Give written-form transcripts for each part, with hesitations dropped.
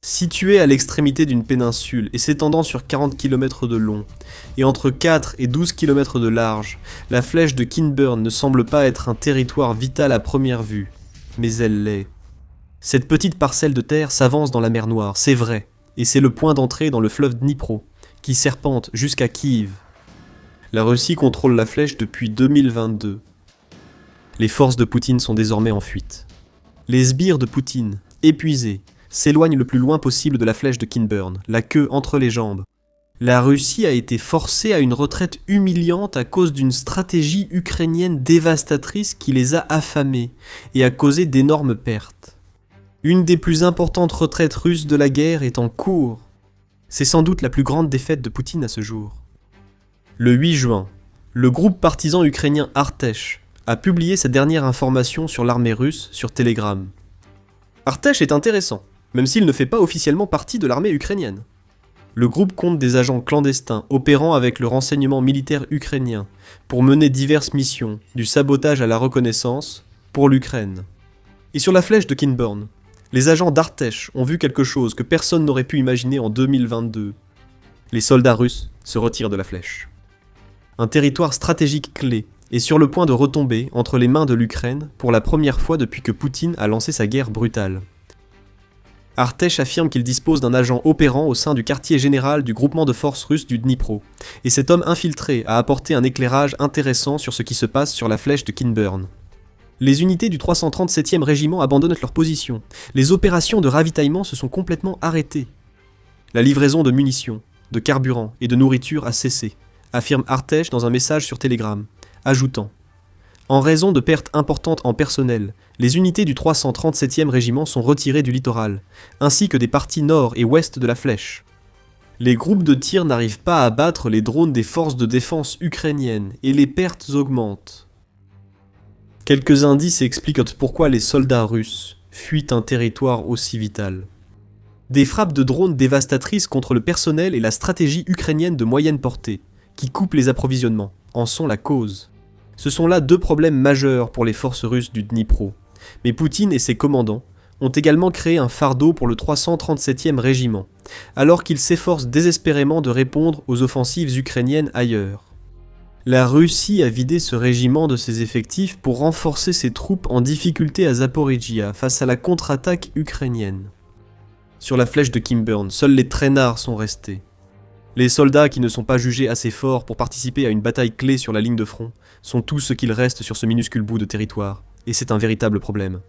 Située à l'extrémité d'une péninsule et s'étendant sur 40 km de long, et entre 4 et 12 km de large, la flèche de Kinburn ne semble pas être un territoire vital à première vue, mais elle l'est. Cette petite parcelle de terre s'avance dans la mer Noire, c'est vrai, et c'est le point d'entrée dans le fleuve Dnipro, qui serpente jusqu'à Kiev. La Russie contrôle la flèche depuis 2022. Les forces de Poutine sont désormais en fuite. Les sbires de Poutine, épuisés, s'éloignent le plus loin possible de la flèche de Kinburn, la queue entre les jambes. La Russie a été forcée à une retraite humiliante à cause d'une stratégie ukrainienne dévastatrice qui les a affamés et a causé d'énormes pertes. Une des plus importantes retraites russes de la guerre est en cours. C'est sans doute la plus grande défaite de Poutine à ce jour. Le 8 juin, le groupe partisan ukrainien Artesh a publié sa dernière information sur l'armée russe sur Telegram. Artesh est intéressant, même s'il ne fait pas officiellement partie de l'armée ukrainienne. Le groupe compte des agents clandestins opérant avec le renseignement militaire ukrainien pour mener diverses missions, du sabotage à la reconnaissance, pour l'Ukraine. Et sur la flèche de Kinburn, les agents d'Artesh ont vu quelque chose que personne n'aurait pu imaginer en 2022. Les soldats russes se retirent de la flèche. Un territoire stratégique clé est sur le point de retomber entre les mains de l'Ukraine pour la première fois depuis que Poutine a lancé sa guerre brutale. Artesh affirme qu'il dispose d'un agent opérant au sein du quartier général du groupement de forces russes du Dnipro, et cet homme infiltré a apporté un éclairage intéressant sur ce qui se passe sur la flèche de Kinburn. Les unités du 337e régiment abandonnent leur position. Les opérations de ravitaillement se sont complètement arrêtées. La livraison de munitions, de carburant et de nourriture a cessé, affirme Artesh dans un message sur Telegram, ajoutant « En raison de pertes importantes en personnel, les unités du 337e régiment sont retirées du littoral, ainsi que des parties nord et ouest de la flèche. Les groupes de tir n'arrivent pas à abattre les drones des forces de défense ukrainiennes et les pertes augmentent. » Quelques indices expliquent pourquoi les soldats russes fuient un territoire aussi vital. Des frappes de drones dévastatrices contre le personnel et la stratégie ukrainienne de moyenne portée, qui coupent les approvisionnements, en sont la cause. Ce sont là deux problèmes majeurs pour les forces russes du Dnipro. Mais Poutine et ses commandants ont également créé un fardeau pour le 337e régiment, alors qu'ils s'efforcent désespérément de répondre aux offensives ukrainiennes ailleurs. La Russie a vidé ce régiment de ses effectifs pour renforcer ses troupes en difficulté à Zaporijia face à la contre-attaque ukrainienne. Sur la flèche de Kinburn, seuls les traînards sont restés. Les soldats qui ne sont pas jugés assez forts pour participer à une bataille clé sur la ligne de front sont tout ce qu'il reste sur ce minuscule bout de territoire, et c'est un véritable problème.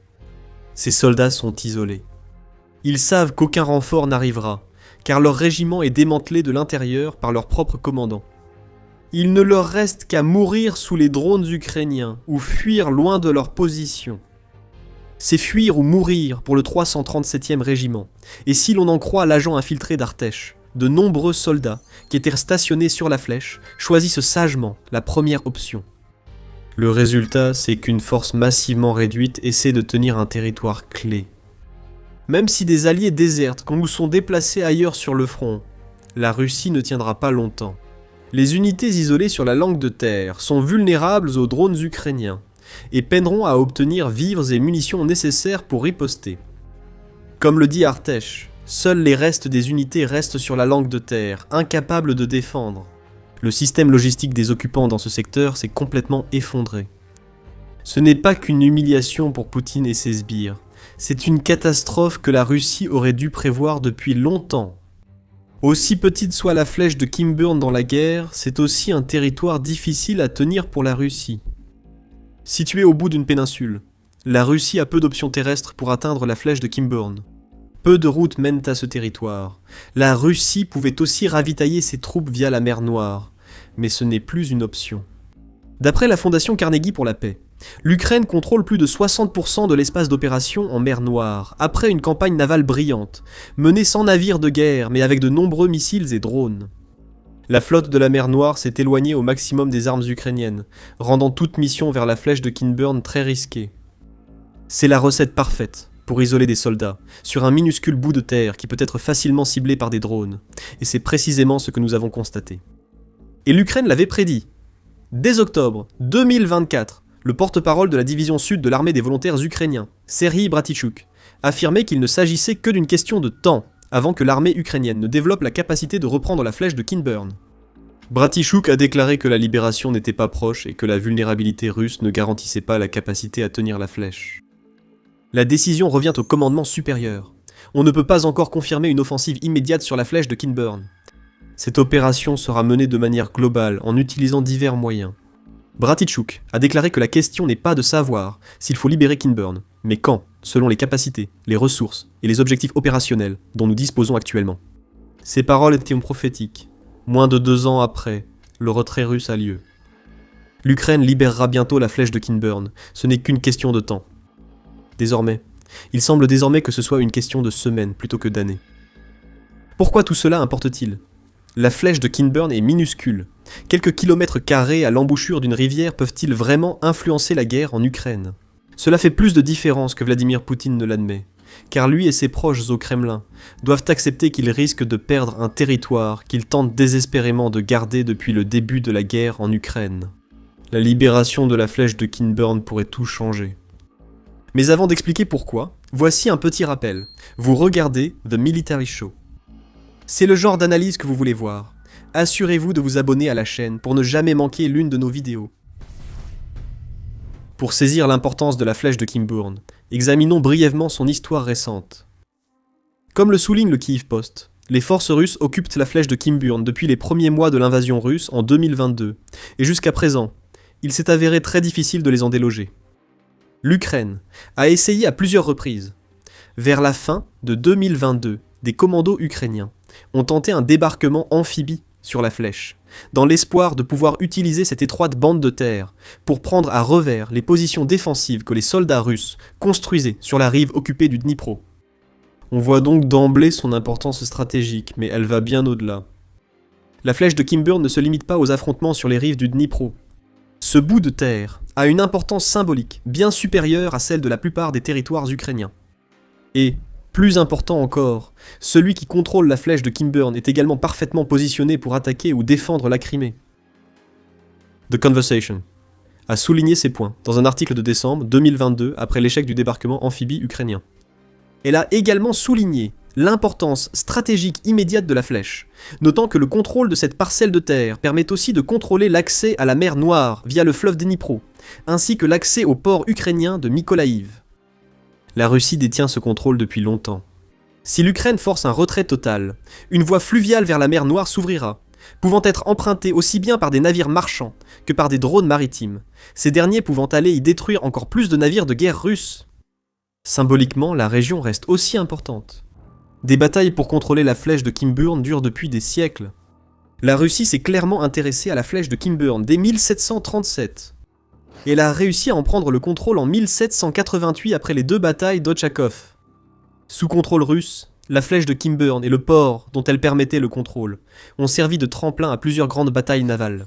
Ces soldats sont isolés. Ils savent qu'aucun renfort n'arrivera, car leur régiment est démantelé de l'intérieur par leur propre commandant. Il ne leur reste qu'à mourir sous les drones ukrainiens, ou fuir loin de leur position. C'est fuir ou mourir pour le 337e régiment, et si l'on en croit l'agent infiltré d'Artesh, de nombreux soldats qui étaient stationnés sur la flèche choisissent sagement la première option. Le résultat, c'est qu'une force massivement réduite essaie de tenir un territoire clé. Même si des alliés désertent quand nous sont déplacés ailleurs sur le front, la Russie ne tiendra pas longtemps. Les unités isolées sur la langue de terre sont vulnérables aux drones ukrainiens et peineront à obtenir vivres et munitions nécessaires pour riposter. Comme le dit Artesh, seuls les restes des unités restent sur la langue de terre, incapables de défendre. Le système logistique des occupants dans ce secteur s'est complètement effondré. Ce n'est pas qu'une humiliation pour Poutine et ses sbires, c'est une catastrophe que la Russie aurait dû prévoir depuis longtemps. Aussi petite soit la flèche de Kinburn dans la guerre, c'est aussi un territoire difficile à tenir pour la Russie. Située au bout d'une péninsule, la Russie a peu d'options terrestres pour atteindre la flèche de Kinburn. Peu de routes mènent à ce territoire. La Russie pouvait aussi ravitailler ses troupes via la mer Noire, mais ce n'est plus une option. D'après la Fondation Carnegie pour la paix, l'Ukraine contrôle plus de 60% de l'espace d'opération en mer Noire, après une campagne navale brillante, menée sans navires de guerre, mais avec de nombreux missiles et drones. La flotte de la mer Noire s'est éloignée au maximum des armes ukrainiennes, rendant toute mission vers la flèche de Kinburn très risquée. C'est la recette parfaite pour isoler des soldats, sur un minuscule bout de terre qui peut être facilement ciblé par des drones, et c'est précisément ce que nous avons constaté. Et l'Ukraine l'avait prédit. Dès octobre 2024, le porte-parole de la division sud de l'armée des volontaires ukrainiens, Serhiy Bratichuk, affirmait qu'il ne s'agissait que d'une question de temps avant que l'armée ukrainienne ne développe la capacité de reprendre la flèche de Kinburn. Bratichouk a déclaré que la libération n'était pas proche et que la vulnérabilité russe ne garantissait pas la capacité à tenir la flèche. La décision revient au commandement supérieur. On ne peut pas encore confirmer une offensive immédiate sur la flèche de Kinburn. Cette opération sera menée de manière globale en utilisant divers moyens. Bratichouk a déclaré que la question n'est pas de savoir s'il faut libérer Kinburn, mais quand, selon les capacités, les ressources et les objectifs opérationnels dont nous disposons actuellement. Ces paroles étaient prophétiques. Moins de 2 ans après, le retrait russe a lieu. L'Ukraine libérera bientôt la flèche de Kinburn, ce n'est qu'une question de temps. Désormais, il semble désormais que ce soit une question de semaines plutôt que d'années. Pourquoi tout cela importe-t-il ? La flèche de Kinburn est minuscule. Quelques kilomètres carrés à l'embouchure d'une rivière peuvent-ils vraiment influencer la guerre en Ukraine ? Cela fait plus de différence que Vladimir Poutine ne l'admet, car lui et ses proches au Kremlin doivent accepter qu'ils risquent de perdre un territoire qu'ils tentent désespérément de garder depuis le début de la guerre en Ukraine. La libération de la flèche de Kinburn pourrait tout changer. Mais avant d'expliquer pourquoi, voici un petit rappel. Vous regardez The Military Show. C'est le genre d'analyse que vous voulez voir. Assurez-vous de vous abonner à la chaîne pour ne jamais manquer l'une de nos vidéos. Pour saisir l'importance de la flèche de Kinburn, examinons brièvement son histoire récente. Comme le souligne le Kyiv Post, les forces russes occupent la flèche de Kinburn depuis les premiers mois de l'invasion russe en 2022, et jusqu'à présent, il s'est avéré très difficile de les en déloger. L'Ukraine a essayé à plusieurs reprises. Vers la fin de 2022, des commandos ukrainiens ont tenté un débarquement amphibie sur la flèche, dans l'espoir de pouvoir utiliser cette étroite bande de terre pour prendre à revers les positions défensives que les soldats russes construisaient sur la rive occupée du Dnipro. On voit donc d'emblée son importance stratégique, mais elle va bien au-delà. La flèche de Kinburn ne se limite pas aux affrontements sur les rives du Dnipro. Ce bout de terre a une importance symbolique bien supérieure à celle de la plupart des territoires ukrainiens. Et, plus important encore, celui qui contrôle la flèche de Kinburn est également parfaitement positionné pour attaquer ou défendre la Crimée. The Conversation a souligné ces points dans un article de décembre 2022 après l'échec du débarquement amphibie ukrainien. Elle a également souligné l'importance stratégique immédiate de la flèche, notant que le contrôle de cette parcelle de terre permet aussi de contrôler l'accès à la mer Noire via le fleuve Dnipro, ainsi que l'accès au port ukrainien de Mykolaïv. La Russie détient ce contrôle depuis longtemps. Si l'Ukraine force un retrait total, une voie fluviale vers la mer Noire s'ouvrira, pouvant être empruntée aussi bien par des navires marchands que par des drones maritimes, ces derniers pouvant aller y détruire encore plus de navires de guerre russes. Symboliquement, la région reste aussi importante. Des batailles pour contrôler la flèche de Kinburn durent depuis des siècles. La Russie s'est clairement intéressée à la flèche de Kinburn dès 1737. Et elle a réussi à en prendre le contrôle en 1788 après les 2 batailles d'Otchakov. Sous contrôle russe, la flèche de Kinburn et le port dont elle permettait le contrôle ont servi de tremplin à plusieurs grandes batailles navales.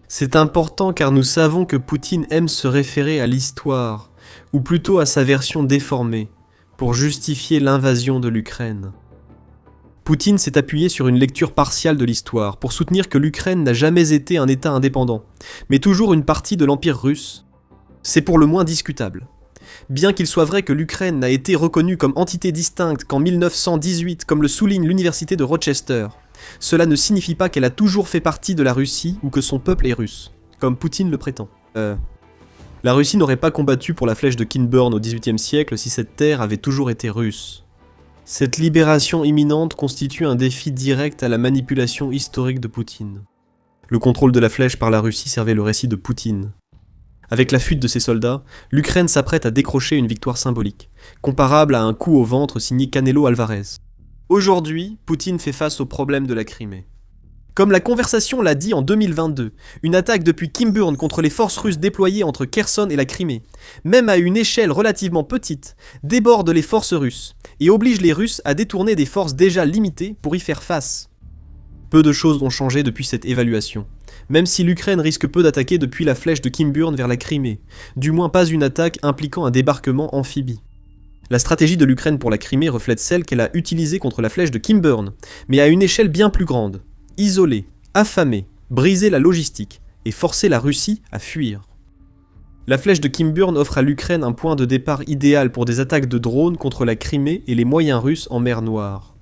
C'est important car nous savons que Poutine aime se référer à l'histoire, ou plutôt à sa version déformée, pour justifier l'invasion de l'Ukraine. Poutine s'est appuyé sur une lecture partiale de l'histoire pour soutenir que l'Ukraine n'a jamais été un État indépendant, mais toujours une partie de l'Empire russe. C'est pour le moins discutable. Bien qu'il soit vrai que l'Ukraine n'a été reconnue comme entité distincte qu'en 1918, comme le souligne l'université de Rochester, cela ne signifie pas qu'elle a toujours fait partie de la Russie ou que son peuple est russe, comme Poutine le prétend. La Russie n'aurait pas combattu pour la flèche de Kinburn au XVIIIe siècle si cette terre avait toujours été russe. Cette libération imminente constitue un défi direct à la manipulation historique de Poutine. Le contrôle de la flèche par la Russie servait le récit de Poutine. Avec la fuite de ses soldats, l'Ukraine s'apprête à décrocher une victoire symbolique, comparable à un coup au ventre signé Canelo Alvarez. Aujourd'hui, Poutine fait face au problème de la Crimée. Comme la conversation l'a dit en 2022, une attaque depuis Kinburn contre les forces russes déployées entre Kherson et la Crimée, même à une échelle relativement petite, déborde les forces russes et oblige les Russes à détourner des forces déjà limitées pour y faire face. Peu de choses ont changé depuis cette évaluation, même si l'Ukraine risque peu d'attaquer depuis la flèche de Kinburn vers la Crimée, du moins pas une attaque impliquant un débarquement amphibie. La stratégie de l'Ukraine pour la Crimée reflète celle qu'elle a utilisée contre la flèche de Kinburn, mais à une échelle bien plus grande. Isoler, affamer, briser la logistique et forcer la Russie à fuir. La flèche de Kinburn offre à l'Ukraine un point de départ idéal pour des attaques de drones contre la Crimée et les moyens russes en mer Noire.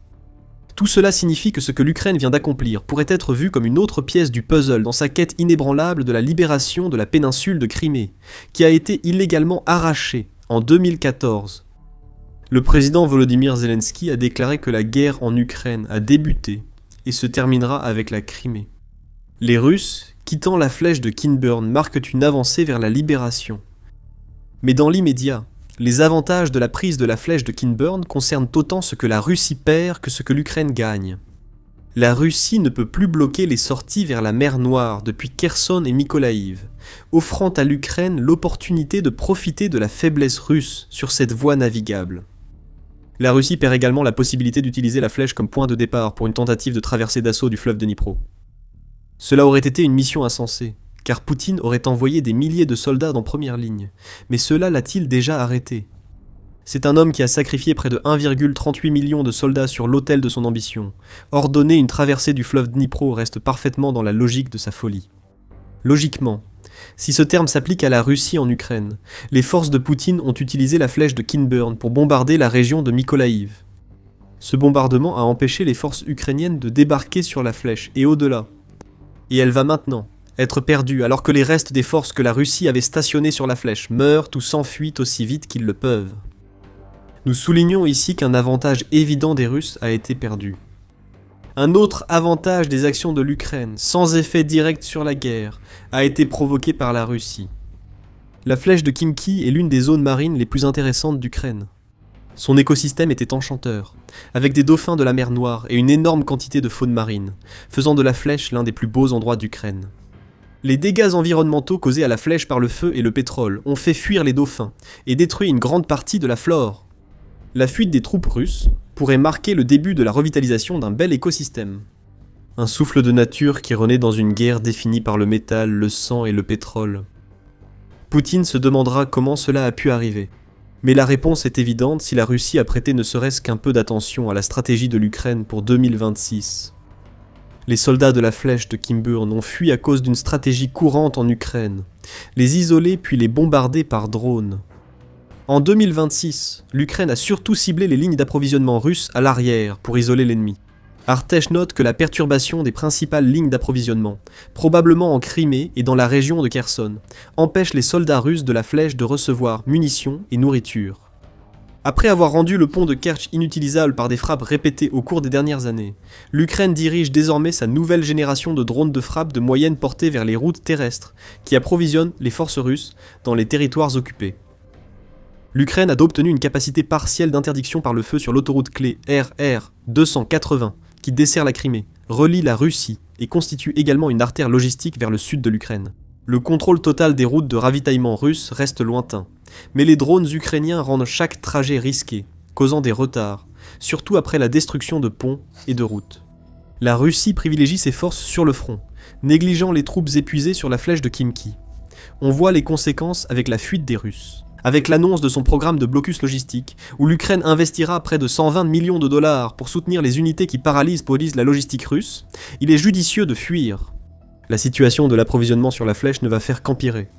Tout cela signifie que ce que l'Ukraine vient d'accomplir pourrait être vu comme une autre pièce du puzzle dans sa quête inébranlable de la libération de la péninsule de Crimée, qui a été illégalement arrachée en 2014. Le président Volodymyr Zelensky a déclaré que la guerre en Ukraine a débuté et se terminera avec la Crimée. Les Russes, quittant la flèche de Kinburn, marquent une avancée vers la libération. Mais dans l'immédiat, les avantages de la prise de la flèche de Kinburn concernent autant ce que la Russie perd que ce que l'Ukraine gagne. La Russie ne peut plus bloquer les sorties vers la mer Noire depuis Kherson et Mykolaïv, offrant à l'Ukraine l'opportunité de profiter de la faiblesse russe sur cette voie navigable. La Russie perd également la possibilité d'utiliser la flèche comme point de départ pour une tentative de traversée d'assaut du fleuve Dnipro. Cela aurait été une mission insensée, car Poutine aurait envoyé des milliers de soldats en première ligne, mais cela l'a-t-il déjà arrêté ? C'est un homme qui a sacrifié près de 1,38 million de soldats sur l'autel de son ambition. Ordonner une traversée du fleuve Dnipro reste parfaitement dans la logique de sa folie. Logiquement, si ce terme s'applique à la Russie en Ukraine, les forces de Poutine ont utilisé la flèche de Kinburn pour bombarder la région de Mykolaïv. Ce bombardement a empêché les forces ukrainiennes de débarquer sur la flèche et au-delà. Et elle va maintenant être perdue alors que les restes des forces que la Russie avait stationnées sur la flèche meurent ou s'enfuient aussi vite qu'ils le peuvent. Nous soulignons ici qu'un avantage évident des Russes a été perdu. Un autre avantage des actions de l'Ukraine, sans effet direct sur la guerre, a été provoqué par la Russie. La flèche de Khimki est l'une des zones marines les plus intéressantes d'Ukraine. Son écosystème était enchanteur, avec des dauphins de la mer Noire et une énorme quantité de faune marine, faisant de la flèche l'un des plus beaux endroits d'Ukraine. Les dégâts environnementaux causés à la flèche par le feu et le pétrole ont fait fuir les dauphins et détruit une grande partie de la flore. La fuite des troupes russes pourrait marquer le début de la revitalisation d'un bel écosystème. Un souffle de nature qui renaît dans une guerre définie par le métal, le sang et le pétrole. Poutine se demandera comment cela a pu arriver. Mais la réponse est évidente si la Russie a prêté ne serait-ce qu'un peu d'attention à la stratégie de l'Ukraine pour 2026. Les soldats de la flèche de Kinburn ont fui à cause d'une stratégie courante en Ukraine, les isoler puis les bombarder par drone. En 2026, l'Ukraine a surtout ciblé les lignes d'approvisionnement russes à l'arrière pour isoler l'ennemi. Artech note que la perturbation des principales lignes d'approvisionnement, probablement en Crimée et dans la région de Kherson, empêche les soldats russes de la flèche de recevoir munitions et nourriture. Après avoir rendu le pont de Kerch inutilisable par des frappes répétées au cours des dernières années, l'Ukraine dirige désormais sa nouvelle génération de drones de frappe de moyenne portée vers les routes terrestres, qui approvisionnent les forces russes dans les territoires occupés. L'Ukraine a obtenu une capacité partielle d'interdiction par le feu sur l'autoroute clé RR 280, qui dessert la Crimée, relie la Russie et constitue également une artère logistique vers le sud de l'Ukraine. Le contrôle total des routes de ravitaillement russes reste lointain, mais les drones ukrainiens rendent chaque trajet risqué, causant des retards, surtout après la destruction de ponts et de routes. La Russie privilégie ses forces sur le front, négligeant les troupes épuisées sur la flèche de Khimki. On voit les conséquences avec la fuite des Russes. Avec l'annonce de son programme de blocus logistique, où l'Ukraine investira près de 120 millions de dollars pour soutenir les unités qui paralysent la logistique russe, il est judicieux de fuir. La situation de l'approvisionnement sur la flèche ne va faire qu'empirer.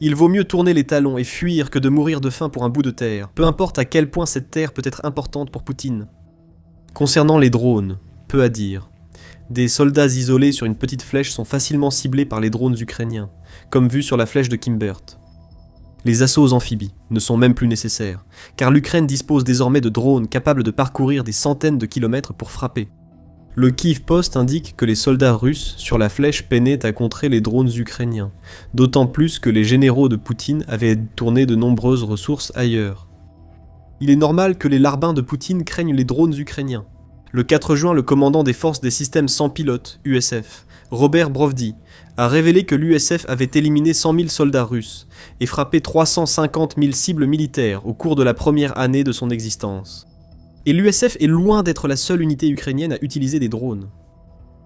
Il vaut mieux tourner les talons et fuir que de mourir de faim pour un bout de terre, peu importe à quel point cette terre peut être importante pour Poutine. Concernant les drones, peu à dire. Des soldats isolés sur une petite flèche sont facilement ciblés par les drones ukrainiens, comme vu sur la flèche de Kimbert. Les assauts aux amphibies ne sont même plus nécessaires, car l'Ukraine dispose désormais de drones capables de parcourir des centaines de kilomètres pour frapper. Le Kyiv Post indique que les soldats russes sur la flèche peinaient à contrer les drones ukrainiens, d'autant plus que les généraux de Poutine avaient tourné de nombreuses ressources ailleurs. Il est normal que les larbins de Poutine craignent les drones ukrainiens. Le 4 juin, le commandant des forces des systèmes sans pilote, USF, Robert Brovdi, a révélé que l'USF avait éliminé 100 000 soldats russes et frappé 350 000 cibles militaires au cours de la première année de son existence. Et l'USF est loin d'être la seule unité ukrainienne à utiliser des drones.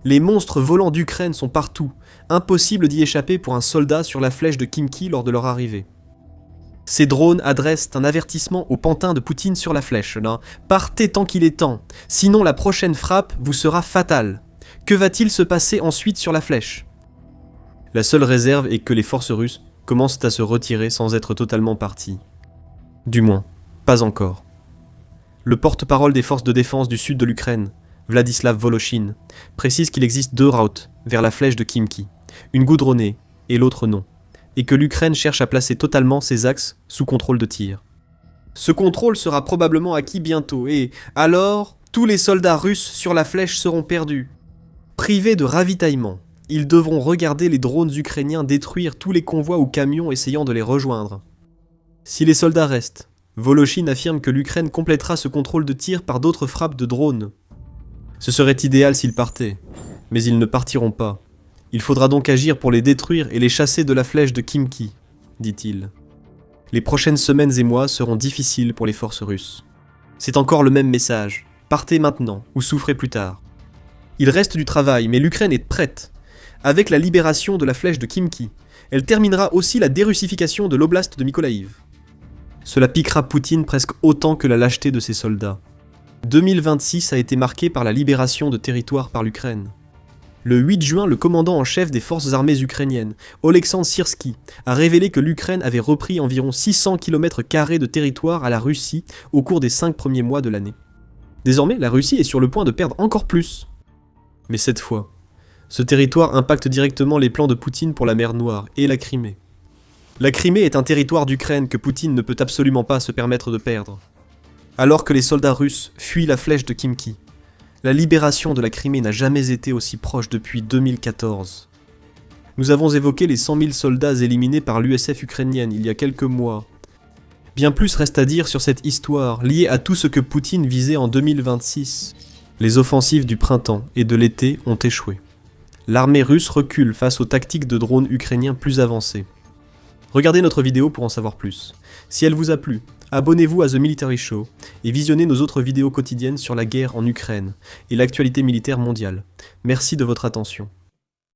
Les monstres volants d'Ukraine sont partout, impossible d'y échapper pour un soldat sur la flèche de Khimki lors de leur arrivée. Ces drones adressent un avertissement au pantin de Poutine sur la flèche. Partez tant qu'il est temps, sinon la prochaine frappe vous sera fatale. Que va-t-il se passer ensuite sur la flèche ? La seule réserve est que les forces russes commencent à se retirer sans être totalement parties. Du moins, pas encore. Le porte-parole des forces de défense du sud de l'Ukraine Vladislav Voloshin, précise qu'il existe 2 routes vers la flèche de Khimki, une goudronnée et l'autre non, et que l'Ukraine cherche à placer totalement ses axes sous contrôle de tir. Ce contrôle sera probablement acquis bientôt, et alors, tous les soldats russes sur la flèche seront perdus. Privés de ravitaillement, ils devront regarder les drones ukrainiens détruire tous les convois ou camions essayant de les rejoindre. Si les soldats restent, Voloshin affirme que l'Ukraine complétera ce contrôle de tir par d'autres frappes de drones. Ce serait idéal s'ils partaient, mais ils ne partiront pas. Il faudra donc agir pour les détruire et les chasser de la flèche de Khimki, dit-il. Les prochaines semaines et mois seront difficiles pour les forces russes. C'est encore le même message. Partez maintenant ou souffrez plus tard. Il reste du travail, mais l'Ukraine est prête. Avec la libération de la flèche de Khimki, elle terminera aussi la dérussification de l'oblast de Mykolaïv. Cela piquera Poutine presque autant que la lâcheté de ses soldats. 2026 a été marqué par la libération de territoires par l'Ukraine. Le 8 juin, le commandant en chef des forces armées ukrainiennes, Oleksandr Syrski, a révélé que l'Ukraine avait repris environ 600 km² de territoire à la Russie au cours des 5 premiers mois de l'année. Désormais, la Russie est sur le point de perdre encore plus. Mais cette fois, ce territoire impacte directement les plans de Poutine pour la mer Noire et la Crimée. La Crimée est un territoire d'Ukraine que Poutine ne peut absolument pas se permettre de perdre. Alors que les soldats russes fuient la flèche de Khimki, la libération de la Crimée n'a jamais été aussi proche depuis 2014. Nous avons évoqué les 100 000 soldats éliminés par l'USF ukrainienne il y a quelques mois. Bien plus reste à dire sur cette histoire liée à tout ce que Poutine visait en 2026. Les offensives du printemps et de l'été ont échoué. L'armée russe recule face aux tactiques de drones ukrainiens plus avancées. Regardez notre vidéo pour en savoir plus. Si elle vous a plu, abonnez-vous à The Military Show et visionnez nos autres vidéos quotidiennes sur la guerre en Ukraine et l'actualité militaire mondiale. Merci de votre attention.